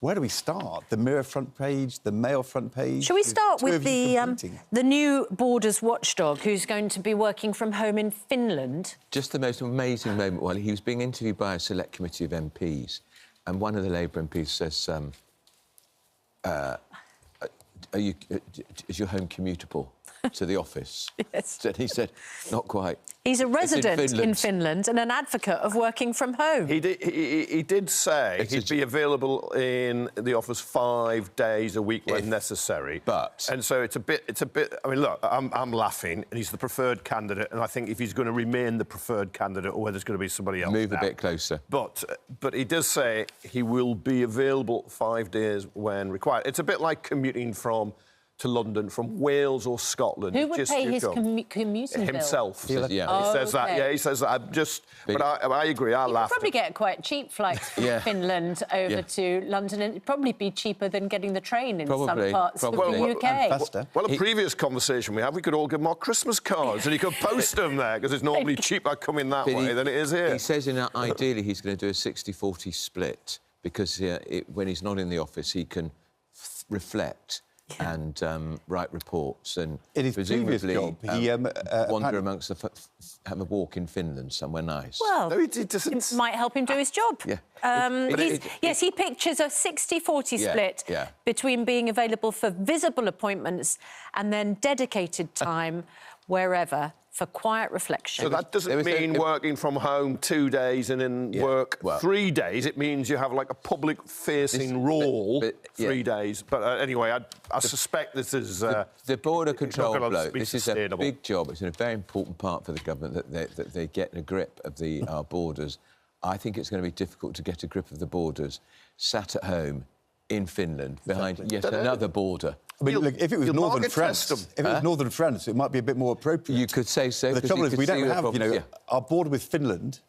Where do we start? The Mirror front page, the Mail front page? Shall we start with the new Borders watchdog who's going to be working from home in Finland? Just the most amazing moment while he was being interviewed by a select committee of MPs, and one of the Labour MPs says, is your home commutable to the office? Yes. And he said, not quite. He's a resident in Finland and an advocate of working from home. He did say he'd be available in the office 5 days a week when necessary. And so it's a bit. I mean, look, I'm laughing, and he's the preferred candidate, and I think if he's going to remain the preferred candidate, or whether there's going to be somebody else. Move a bit closer. But he does say he will be available 5 days when required. It's a bit like commuting to London from Wales or Scotland. Who would pay his commuting bill? Himself. Yeah. He says that. Yeah, he says that. But I agree. I laughed. You'd probably get quite cheap flights from Finland over to London, and it'd probably be cheaper than getting the train in some parts of the UK. Well, a previous conversation we had, we could all give more Christmas cards, and he could post them there because it's normally cheaper coming that way than it is here. He says, ideally, he's going to do a 60-40 split because when he's not in the office, he can reflect. And write reports and in his previous job, he wander amongst have a walk in Finland somewhere nice. Well, it might help him do his job. Yes, he pictures a 60-40 split between being available for visible appointments and then dedicated time wherever for quiet reflection. So that doesn't mean working from home 2 days and then work 3 days. It means you have like a public-facing role 3 days. But anyway, I suspect this is... the border control bloke, this is a big job. It's a very important part for the government that they get a grip of our borders. I think it's going to be difficult to get a grip of the borders sat at home in Finland behind yet another border. I mean, look, if it was northern France, it might be a bit more appropriate. You could say so. The trouble is, we don't have, our border with Finland,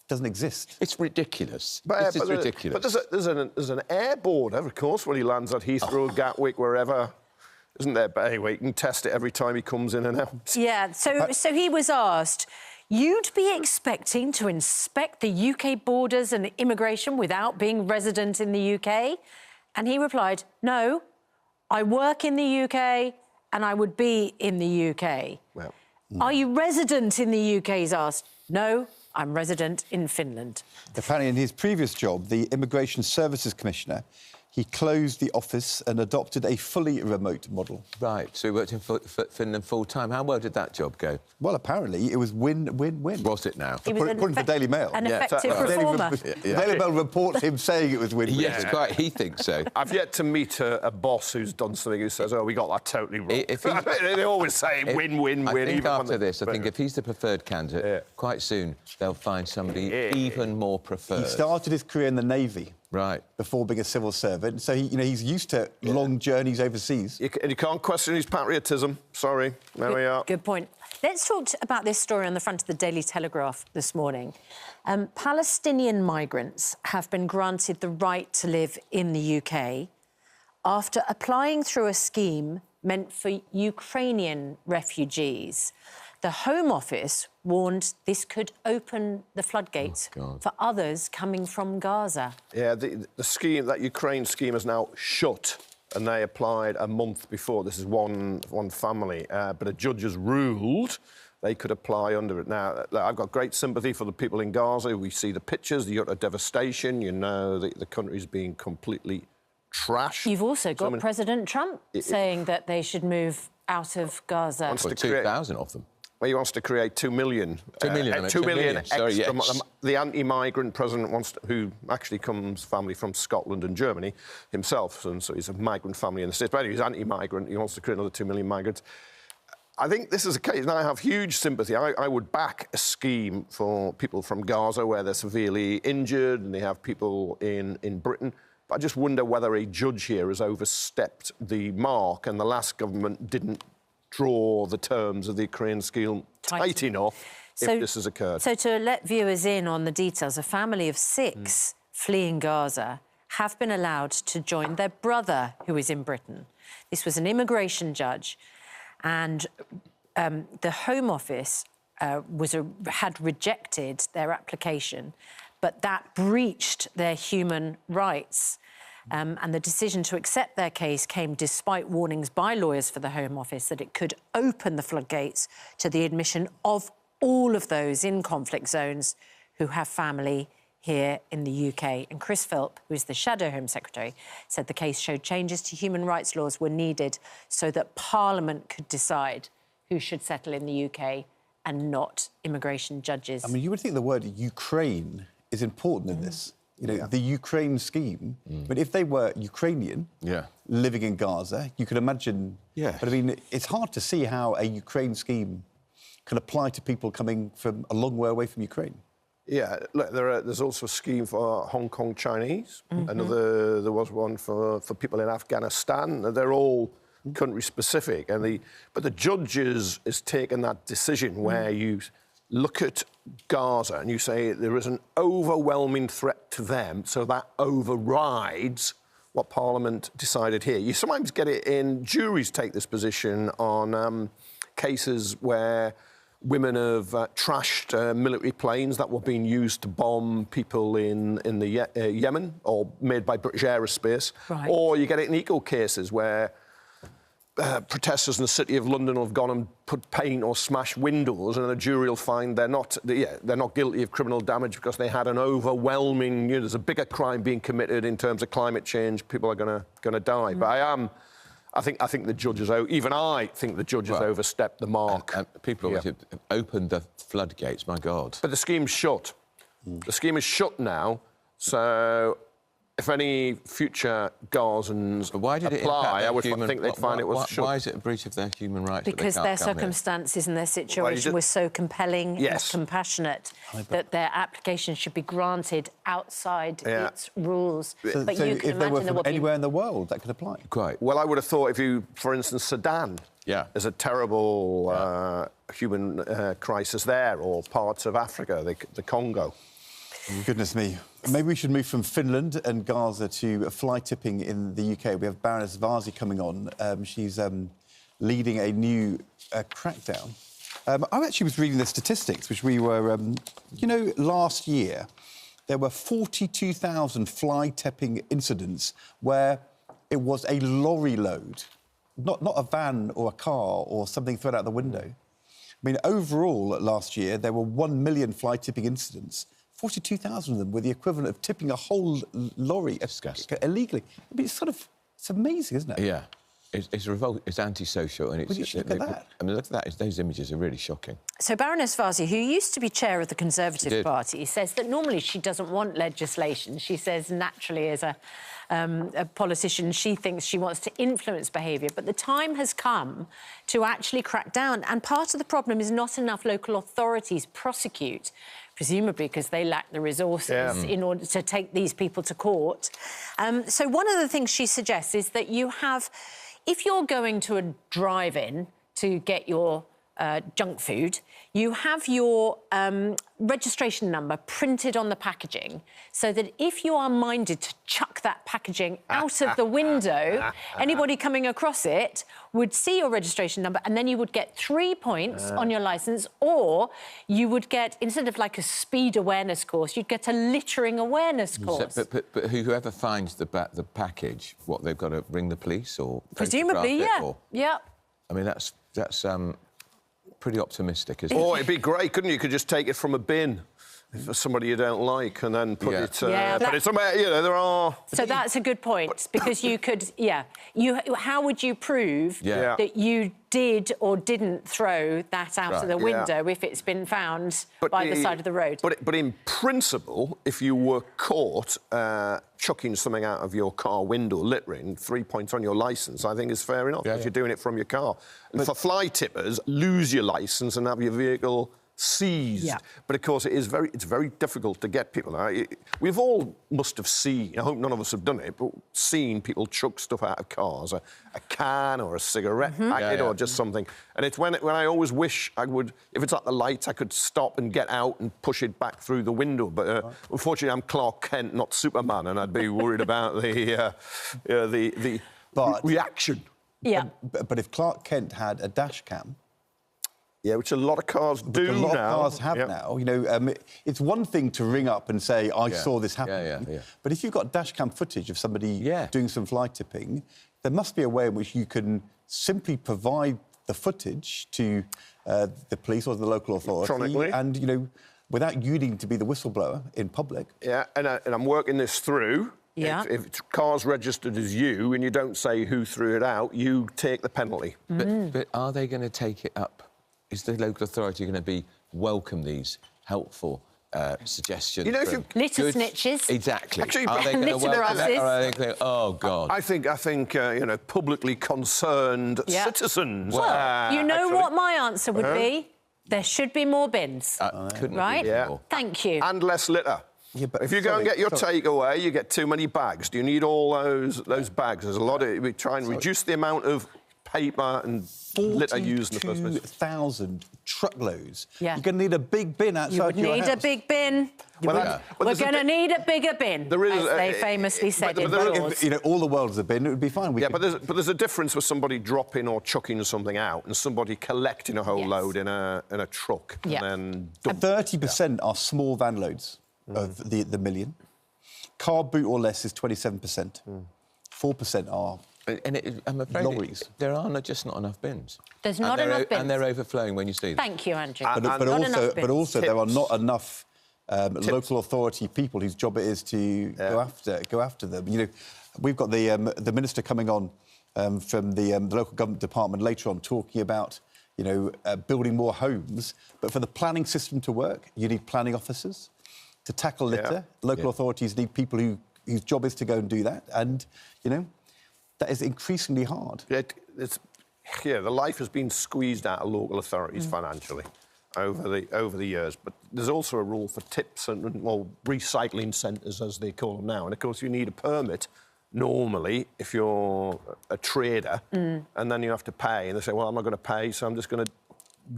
doesn't exist. It's ridiculous. It's ridiculous. But there's an air border, of course, when he lands at Heathrow, Gatwick, wherever, isn't there? But anyway, you can test it every time he comes in and out. Yeah. So he was asked, you'd be expecting to inspect the UK borders and immigration without being resident in the UK? And he replied, no, I work in the UK and I would be in the UK. Well, Are you resident in the UK, he's asked. No, I'm resident in Finland. Apparently, in his previous job, the Immigration Services Commissioner, he closed the office and adopted a fully remote model. Right, so he worked in Finland full-time. How well did that job go? Well, apparently, it was win-win-win. Was it now? According to the Daily Mail. An effective reformer. The Daily Mail reports him saying it was win-win. Yes, quite. He thinks so. I've yet to meet a boss who's done something who says, oh, we got that totally wrong. They always say win-win-win. I think after this, I think if he's the preferred candidate, quite soon they'll find somebody even more preferred. He started his career in the Navy. Right. Before being a civil servant. So, he's used to long journeys overseas. And you can't question his patriotism. Sorry. There we are. Good point. Let's talk about this story on the front of the Daily Telegraph this morning. Palestinian migrants have been granted the right to live in the UK after applying through a scheme meant for Ukrainian refugees. The Home Office warned this could open the floodgates for others coming from Gaza. Yeah, the scheme, that Ukraine scheme, is now shut, and they applied a month before. This is one family, but a judge has ruled they could apply under it. Now, I've got great sympathy for the people in Gaza. We see the pictures, the utter devastation. The country's being completely trashed. You've also got President Trump saying that they should move out of Gaza. 2,000 of them. Well, he wants to create 2 million. 2 million. 2 million extra. Sorry, yes. The anti-migrant president who actually comes family from Scotland and Germany himself, and so he's a migrant family in the States. But anyway, he's anti-migrant. He wants to create another 2 million migrants. I think this is a case, and I have huge sympathy. I would back a scheme for people from Gaza where they're severely injured and they have people in Britain. But I just wonder whether a judge here has overstepped the mark and the last government didn't draw the terms of the Ukraine scheme tight enough if this has occurred. So to let viewers in on the details, a family of 6 fleeing Gaza have been allowed to join their brother who is in Britain. This was an immigration judge, and the Home Office had rejected their application, but that breached their human rights. And the decision to accept their case came despite warnings by lawyers for the Home Office that it could open the floodgates to the admission of all of those in conflict zones who have family here in the UK. And Chris Philp, who's the Shadow Home Secretary, said the case showed changes to human rights laws were needed so that Parliament could decide who should settle in the UK and not immigration judges. I mean, you would think the word Ukraine is important in this. You know, the Ukraine scheme. But if they were Ukrainian, living in Gaza, you could imagine... Yeah. But, I mean, it's hard to see how a Ukraine scheme can apply to people coming from a long way away from Ukraine. Yeah, look, there's also a scheme for Hong Kong Chinese. There was one for people in Afghanistan. They're all country-specific. But the judges has taken that decision where you look at Gaza and you say there is an overwhelming threat to them, so that overrides what Parliament decided here. You sometimes get it in... Juries take this position on cases where women have trashed military planes that were being used to bomb people in the Yemen or made by British aerospace. Right. Or you get it in eco cases where protesters in the City of London have gone and put paint or smashed windows, and a jury will find they're not guilty of criminal damage because they had an overwhelming... You know, there's a bigger crime being committed in terms of climate change. People are going to die. But I think the judges... Even I think the judges overstepped the mark. And people have opened the floodgates, my God. But the scheme's shut. The scheme is shut now, so... If any future Gazans apply, I would think they'd find it was shut. Why is it a breach of their human rights? Because their circumstances and their situation was so compelling and compassionate that their application should be granted outside its rules. So you can imagine there were anywhere in the world that could apply. Quite. Well, I would have thought if you, for instance, Sudan, there's a terrible human crisis there, or parts of Africa, the Congo. Goodness me. Maybe we should move from Finland and Gaza to fly tipping in the UK. We have Baroness Vasi coming on. She's leading a new crackdown. I actually was reading the statistics, which we were... you know, last year, there were 42,000 fly tipping incidents where it was a lorry load, not a van or a car or something thrown out the window. I mean, overall, last year, there were 1 million fly tipping incidents. 42,000 of them were the equivalent of tipping a whole lorry illegally. I mean, it's amazing, isn't it? Yeah. It's revolt. It's antisocial, and it's. Well, you should look at that. I mean, look at that. Those images are really shocking. So Baroness Vasi, who used to be chair of the Conservative Party, says that normally she doesn't want legislation. She says naturally, as a politician, she thinks she wants to influence behaviour. But the time has come to actually crack down. And part of the problem is not enough local authorities prosecute, presumably because they lack the resources in order to take these people to court. So one of the things she suggests is that you have... If you're going to a drive-in to get your junk food, you have your registration number printed on the packaging so that if you are minded to chuck that packaging out of the window, anybody coming across it would see your registration number, and then you would get 3 points on your licence, or you would get, instead of like a speed awareness course, you'd get a littering awareness course. But whoever finds the package, what, they've got to ring the police or... Presumably, yeah. I mean, that's pretty optimistic, isn't it? Oh, it'd be great, couldn't you? You could just take it from a bin for somebody you don't like and then put it... But it's somewhere, you know, there are... So that's a good point, because you could... how would you prove that you did or didn't throw that out of the window if it's been found by the side of the road? But in principle, if you were caught chucking something out of your car window, littering, 3 points on your licence, I think is fair enough, because you're doing it from your car. And for fly tippers, lose your licence and have your vehicle seized. But of course, it's very difficult to get people. Now, we've all must have seen, I hope none of us have done it, but seen people chuck stuff out of cars, a can or a cigarette packet or just something. And it's when I always wish I would, if it's at the light, I could stop and get out and push it back through the window. But unfortunately, I'm Clark Kent, not Superman, and I'd be worried about the reaction. But if Clark Kent had a dash cam, Yeah, which a lot of cars do now. A lot of cars have now. You know, it's one thing to ring up and say, I saw this happen. But if you've got dash cam footage of somebody doing some fly tipping, there must be a way in which you can simply provide the footage to the police or the local authority. And, you know, without you needing to be the whistleblower in public. Yeah, and I'm working this through. Yeah. If car's registered as you and you don't say who threw it out, you take the penalty. But are they going to take it up? Is the local authority going to welcome these helpful suggestions? You know, if you litter snitches, exactly. Actually, are they going to welcome that, or are they going, oh God? I think you know, publicly concerned citizens. Well, you know what my answer would be? There should be more bins. Couldn't right? Be more. Thank you. And less litter. Yeah, but if you go and get your takeaway, you get too many bags. Do you need all those bags? There's a lot of... We try and reduce the amount of paper and litter used in the first place. 42,000 truckloads. Yeah. You're going to need a big bin outside your house. You would need a big bin. We're going to need a bigger bin, as they famously said in Laws. You know, all the world is a bin, it would be fine. But there's a difference with somebody dropping or chucking something out and somebody collecting a whole load in a truck and then... 30% are small van loads of the million. Car boot or less is 27%. 4% are... I'm afraid lorries. There are just not enough bins. There's not enough bins. And they're overflowing when you see them. Thank you, Andrew. But also there are not enough local authority people whose job it is to go after them. You know, we've got the minister coming on from the local government department later on talking about, you know, building more homes. But for the planning system to work, you need planning officers to tackle litter. Local authorities need people whose job is to go and do that. And, you know, that is increasingly hard. The life has been squeezed out of local authorities financially over the years. But there's also a rule for tips and recycling centres, as they call them now. And of course, you need a permit normally if you're a trader, and then you have to pay. And they say, well, I'm not going to pay, so I'm just going to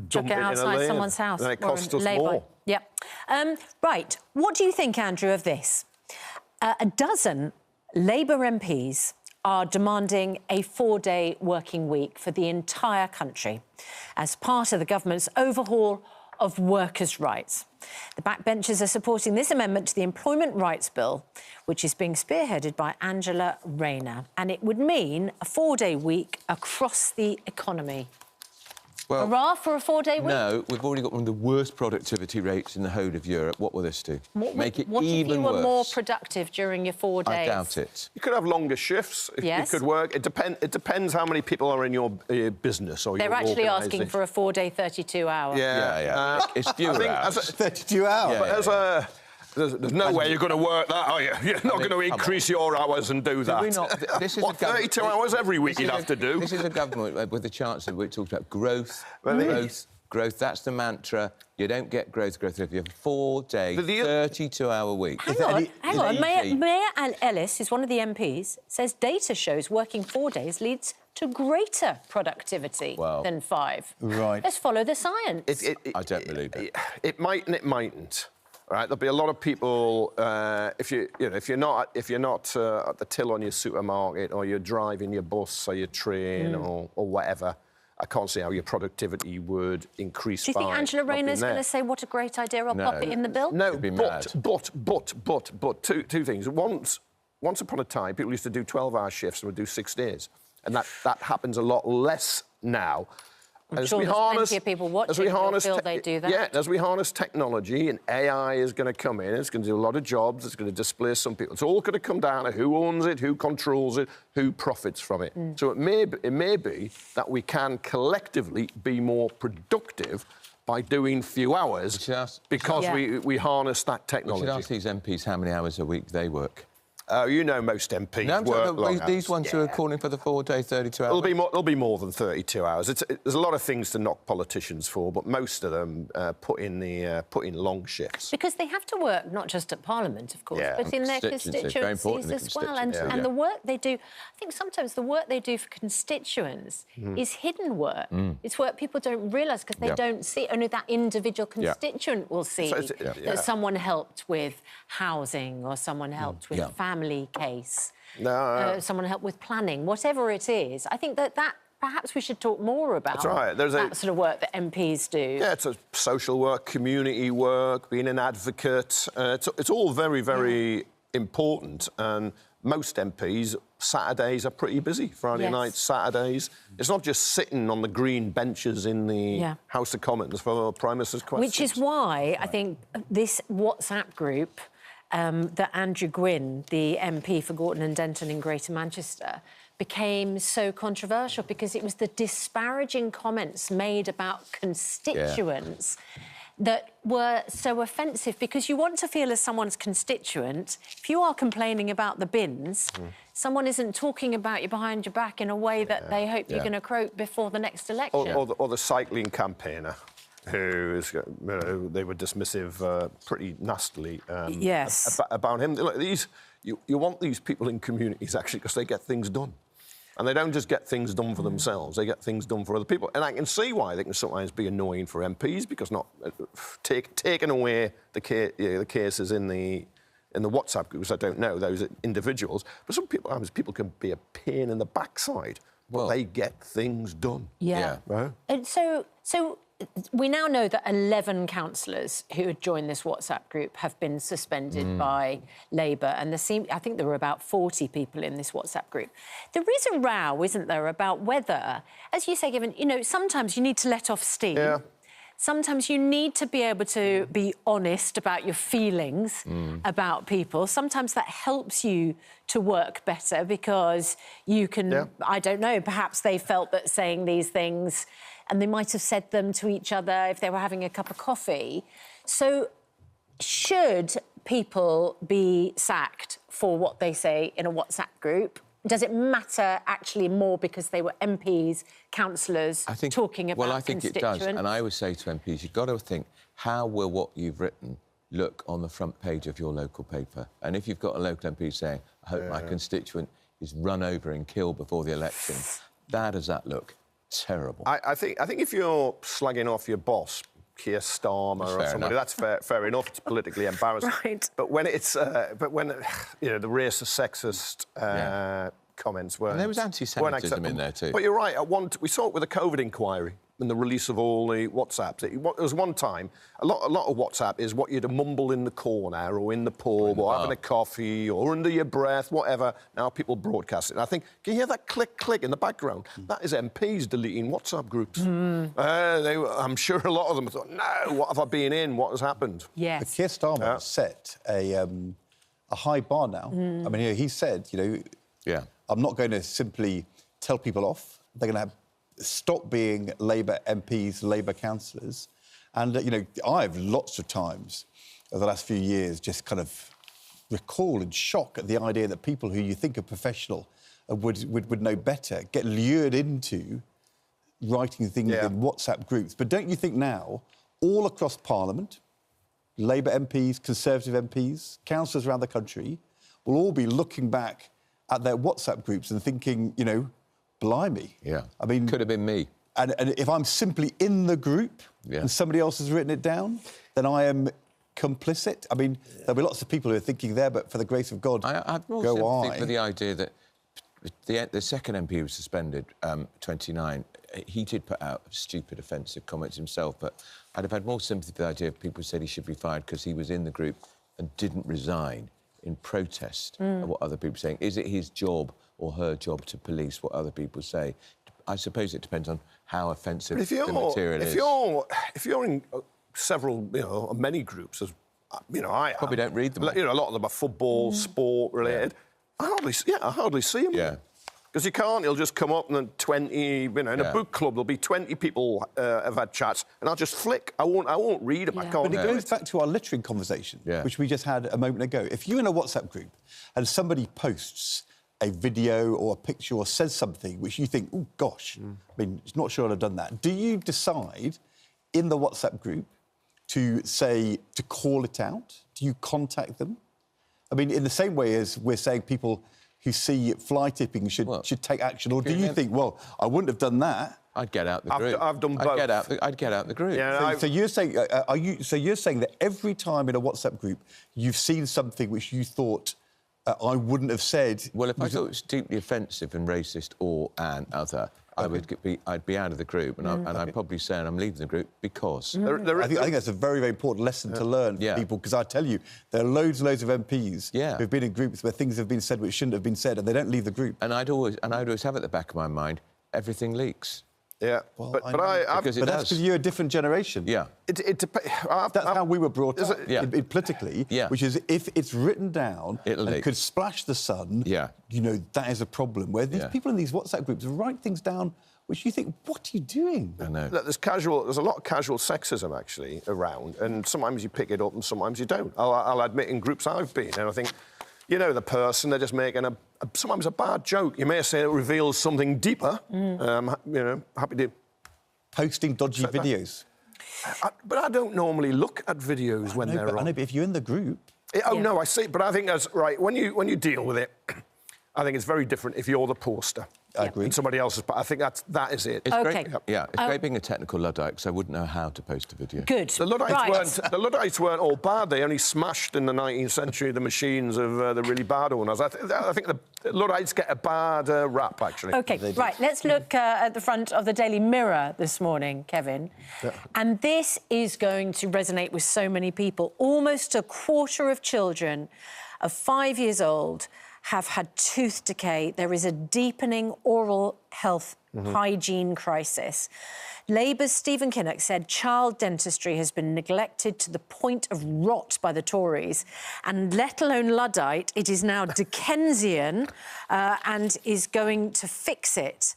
dump it outside someone's house. And it costs us more. Yeah. Right. What do you think, Andrew, of this? A dozen Labour MPs are demanding a 4-day working week for the entire country as part of the government's overhaul of workers' rights. The backbenchers are supporting this amendment to the Employment Rights Bill, which is being spearheaded by Angela Rayner, and it would mean a 4-day week across the economy. Well, hurrah for a 4-day week? No, we've already got one of the worst productivity rates in the whole of Europe. What will this do? Make it even worse? What if you were more productive during your 4 days? I doubt it. You could have longer shifts. It could work. It depends how many people are in your business or your organisation. They're actually asking for a 4-day, 32-hour. Yeah. It's fewer hours. 32 hours. Yeah, There's no way you're going to work that, are you? You're not going to increase your hours and do that. This is 32 hours every week you'd have to do? This is a government with the chance of, we talked about growth, growth. That's the mantra. You don't get growth if you have a 4-day, 32-hour week. Hang on. Mayor Ellis, who's one of the MPs, says data shows working 4 days leads to greater productivity than 5. Right. Let's follow the science. I don't believe it. It might and it mightn't. Right, there'll be a lot of people. If you're not at the till on your supermarket, or you're driving your bus or your train or whatever, I can't see how your productivity would increase. Do you think Angela Rayner's going to say what a great idea? I'll pop it in the bill. No, but two things. Once upon a time, people used to do 12-hour shifts and would do 6 days, and that happens a lot less now. I'm sure there's plenty of people watching who feel they do that. Yeah, as we harness technology and AI is going to come in, it's going to do a lot of jobs, it's going to displace some people. It's all going to come down to who owns it, who controls it, who profits from it. So it may be that we can collectively be more productive by doing few hours because we harness that technology. We should ask these MPs how many hours a week they work. You know most MPs work these ones who are calling for the 4-day, 32 hours. There'll be more than 32 hours. There's a lot of things to knock politicians for, but most of them put in long shifts. Because they have to work not just at Parliament, of course, but in their constituencies as well. And the work they do, I think sometimes the work they do for constituents is hidden work. It's work people don't realise because they don't see. Only that individual constituent will see that someone helped with housing or someone helped with family case, someone help with planning, whatever it is. I think that perhaps we should talk more about There's that sort of work that MPs do. Yeah, it's a social work, community work, being an advocate. It's all very, very important. And most MPs, Saturdays are pretty busy. Friday nights, Saturdays. It's not just sitting on the green benches in the House of Commons for Prime Minister's questions. Which is why I think this WhatsApp group that Andrew Gwynn, the MP for Gorton and Denton in Greater Manchester, became so controversial because it was the disparaging comments made about constituents that were so offensive, because you want to feel as someone's constituent, if you are complaining about the bins, someone isn't talking about you behind your back in a way that they hope you're going to croak before the next election. Or the cycling campaigner, who is, they were dismissive pretty nastily about him. Like you want these people in communities, actually, because they get things done. And they don't just get things done for themselves, they get things done for other people. And I can see why they can sometimes be annoying for MPs, because taking away the cases in the WhatsApp groups, I don't know, those individuals. But some people can be a pain in the backside, but they get things done. Yeah. Right? And so we now know that 11 councillors who had joined this WhatsApp group have been suspended by Labour, and I think there were about 40 people in this WhatsApp group. There is a row, isn't there, about whether, as you say, given, sometimes you need to let off steam. Yeah. Sometimes you need to be able to be honest about your feelings about people. Sometimes that helps you to work better because you can, I don't know, perhaps they felt that saying these things, and they might have said them to each other if they were having a cup of coffee. So should people be sacked for what they say in a WhatsApp group? Does it matter actually more because they were MPs, councillors, talking about Well, I think it does. And I always say to MPs, you've got to think, how will what you've written look on the front page of your local paper? And if you've got a local MP saying, I hope my constituent is run over and killed before the election, how does that look? Terrible. I think if you're slagging off your boss, Keir Starmer or somebody, that's fair enough. It's politically embarrassing. Right. But when it's the racist, sexist comments were, and there was anti-Semitism in there too. But you're right. We saw it with the COVID inquiry and the release of all the WhatsApps. There was one time, a lot of WhatsApp is what you'd mumble in the corner or in the pub or having a coffee or under your breath, whatever. Now people broadcast it. And I think, can you hear that click, click in the background? That is MPs deleting WhatsApp groups. I'm sure a lot of them thought, no, what have I been in? What has happened? Yes. But Keir Starmer set a high bar now. I mean, he said, I'm not going to simply tell people off. They're going to stop being Labour MPs, Labour councillors. And, I've lots of times over the last few years just kind of recall and shock at the idea that people who you think are professional would know better get lured into writing things in WhatsApp groups. But don't you think now, all across Parliament, Labour MPs, Conservative MPs, councillors around the country will all be looking back at their WhatsApp groups and thinking, blimey. Yeah. I mean, could have been me. And if I'm simply in the group and somebody else has written it down, then I am complicit. I mean, there'll be lots of people who are thinking there, but for the grace of God, I've more sympathy for the idea that the second MP who was suspended, 29, he did put out stupid, offensive comments himself, but I'd have had more sympathy for the idea if people said he should be fired because he was in the group and didn't resign in protest of what other people are saying. Is it his job or her job to police what other people say? I suppose it depends on how offensive the material is. If you're in several, many groups, as I probably don't read them. A lot of them are football, sport related. I hardly see them. Yeah. Because you can't, he'll just come up and then 20, in a book club, there'll be 20 people have had chats, and I'll just flick. I won't read them. I can't. But it goes back to our littering conversation, which we just had a moment ago. If you're in a WhatsApp group and somebody posts a video or a picture or says something which you think, oh, gosh, I mean, it's not sure I'd have done that, do you decide in the WhatsApp group to call it out? Do you contact them? I mean, in the same way as we're saying people who see fly tipping should take action, or do you think, well, I wouldn't have done that? I'd get out the group. I've done both. I'd get out the group. Yeah, so you're saying, you're saying that every time in a WhatsApp group you've seen something which you thought I wouldn't have said... Well, if I thought it was deeply offensive and racist or an other, I'd be out of the group, and I'd probably say I'm leaving the group because... I think that's a very, very important lesson to learn for people, because I tell you, there are loads and loads of MPs who've been in groups where things have been said which shouldn't have been said, and they don't leave the group. And I'd always have at the back of my mind, everything leaks. Yeah, well, but that's because you're a different generation. Yeah. That's how we were brought up politically, which is if it's written down and could splash the sun, you know, that is a problem. Where these people in these WhatsApp groups write things down which you think, what are you doing? I know. Look, there's a lot of casual sexism, actually, around, and sometimes you pick it up and sometimes you don't. I'll admit, in groups I've been, and I think, you know, the person, they're just making sometimes a bad joke. You may say it reveals something deeper. You know, happy to... Posting dodgy videos. But I don't normally look at videos when they're on. I know, but if you're in the group... No, I see. But I think that's right. When you deal with it, I think it's very different if you're the poster. I agree. And somebody else's... But I think that is it. It's great. Yeah, it's great being a technical Luddite, because I wouldn't know how to post a video. Good. The Luddites weren't all bad. They only smashed in the 19th century the machines of the really bad owners. I think the Luddites get a bad rap, actually. OK, right, let's look at the front of the Daily Mirror this morning, Kevin. And this is going to resonate with so many people. Almost a quarter of children of 5 years old have had tooth decay. There is a deepening oral health hygiene crisis. Labour's Stephen Kinnock said child dentistry has been neglected to the point of rot by the Tories, and let alone Luddite, it is now Dickensian and is going to fix it.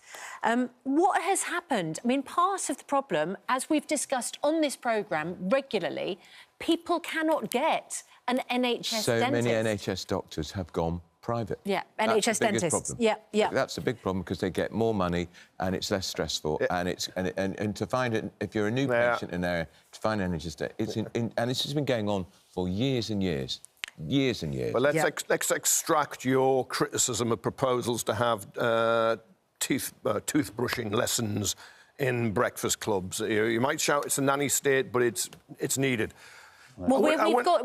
What has happened? I mean, part of the problem, as we've discussed on this programme regularly, people cannot get an NHS dentist. So many NHS doctors have gone private. Yeah, NHS dentists. Yeah. That's a big problem, because they get more money and it's less stressful. And to find it, if you're a new patient in an area, to find an NHS dentist, and this has been going on for years and years. Years and years. But let's extract your criticism of proposals to have toothbrushing lessons in breakfast clubs. You might shout it's a nanny state, but it's needed. Well,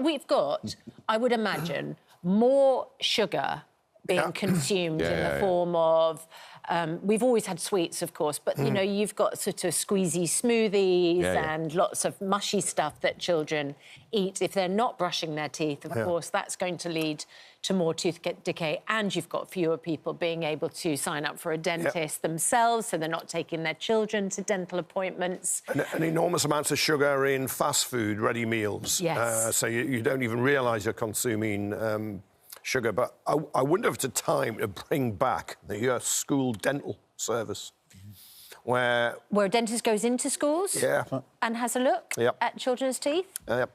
we've got, I would imagine, more sugar being consumed in the form of... we've always had sweets, of course, but, you know, you've got sort of squeezy smoothies and lots of mushy stuff that children eat. If they're not brushing their teeth, of course, that's going to lead to more tooth decay, and you've got fewer people being able to sign up for a dentist themselves, so they're not taking their children to dental appointments. And enormous amounts of sugar in fast food, ready meals. Yes. So you don't even realise you're consuming sugar. But I wonder if it's a time to bring back the school dental service, where a dentist goes into schools and has a look at children's teeth.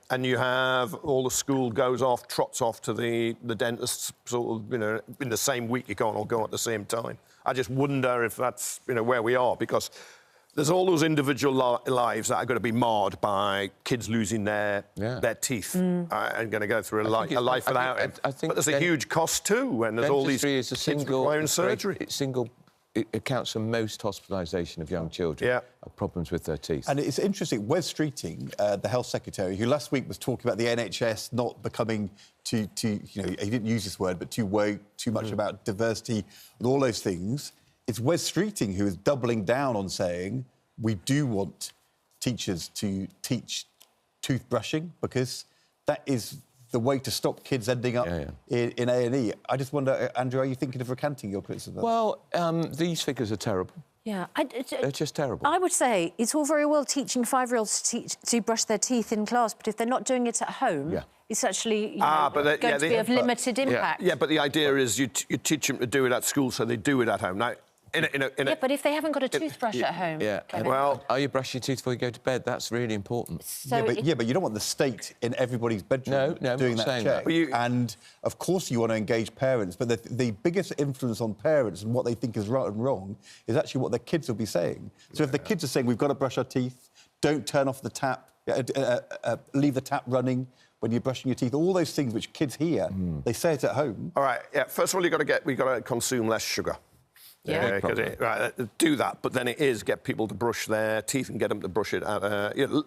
And you have all the school trots off to the dentist, sort of, you know, in the same week. You can't all go at the same time. I just wonder if that's, you know, where we are, because there's all those individual lives that are going to be marred by kids losing their teeth and going to go through a life without it. But there's a huge cost too when there's all these kids requiring surgery. It accounts for most hospitalisation of young children of problems with their teeth. And it's interesting, Wes Streeting, the Health Secretary, who last week was talking about the NHS not becoming too you know, he didn't use this word, but too woke, too much about diversity and all those things. It's Wes Streeting who is doubling down on saying we do want teachers to teach toothbrushing, because that is the way to stop kids ending up in A&E. I just wonder, Andrew, are you thinking of recanting your criticism? Well, these figures are terrible. Yeah. They're just terrible. I would say it's all very well teaching 5-year-olds to brush their teeth in class, but if they're not doing it at home, it's actually going to be of limited impact. Yeah, but the idea is you teach them to do it at school, so they do it at home. Now, but if they haven't got a toothbrush at home... Well, are you brushing your teeth before you go to bed? That's really important. So but you don't want the state in everybody's bedroom doing that check. And, of course, you want to engage parents, but the biggest influence on parents and what they think is right and wrong is actually what their kids will be saying. So if the kids are saying, we've got to brush our teeth, don't turn off the tap, leave the tap running when you're brushing your teeth, all those things which kids hear, they say it at home. All right, first of all, we've got to consume less sugar. Do that, but then get people to brush their teeth and get them to brush it.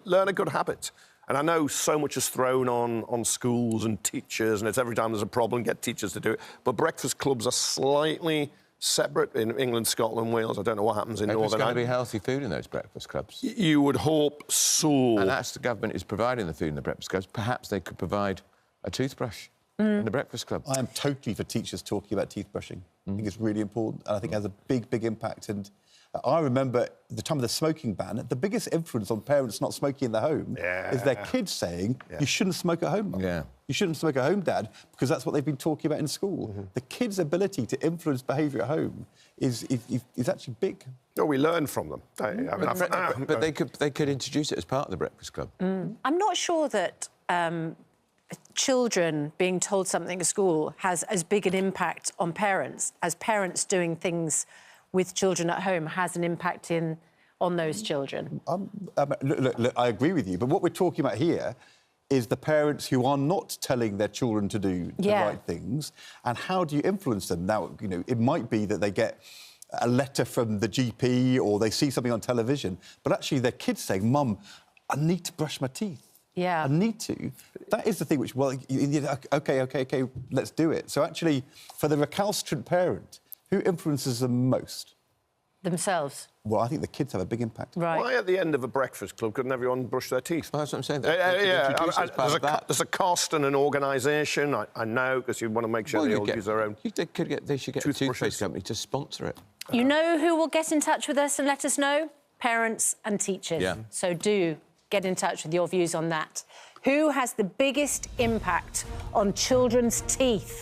Learn a good habit. And I know so much is thrown on schools and teachers, and it's every time there's a problem, get teachers to do it. But breakfast clubs are slightly separate in England, Scotland, Wales. I don't know what happens in Northern Ireland. There's going to be healthy food in those breakfast clubs. You would hope so. And that's the government is providing the food in the breakfast clubs. Perhaps they could provide a toothbrush in the breakfast club. I am totally for teachers talking about teeth brushing. I think it's really important, and I think it has a big, big impact. And I remember the time of the smoking ban, the biggest influence on parents not smoking in the home is their kids saying, you shouldn't smoke at home, Mum. Yeah. You shouldn't smoke at home, Dad, because that's what they've been talking about in school. The kids' ability to influence behaviour at home is actually big. No, we learn from them. But they could introduce it as part of the breakfast club. I'm not sure that children being told something at school has as big an impact on parents as parents doing things with children at home has an impact on those children. Look, I agree with you, but what we're talking about here is the parents who are not telling their children to do the right things, and how do you influence them? Now, you know, it might be that they get a letter from the GP or they see something on television, but actually their kid's saying, Mum, I need to brush my teeth. Yeah. I need to. That is the thing which, well, OK, let's do it. So actually, for the recalcitrant parent, who influences them most? Themselves. Well, I think the kids have a big impact. Right. Why at the end of a breakfast club couldn't everyone brush their teeth? Well, that's what I'm saying. There's a cost and an organisation, I know, because you want to make sure they all use their own. They should get a toothpaste company to sponsor it. You know who will get in touch with us and let us know? Parents and teachers. Yeah. So do get in touch with your views on that. Who has the biggest impact on children's teeth?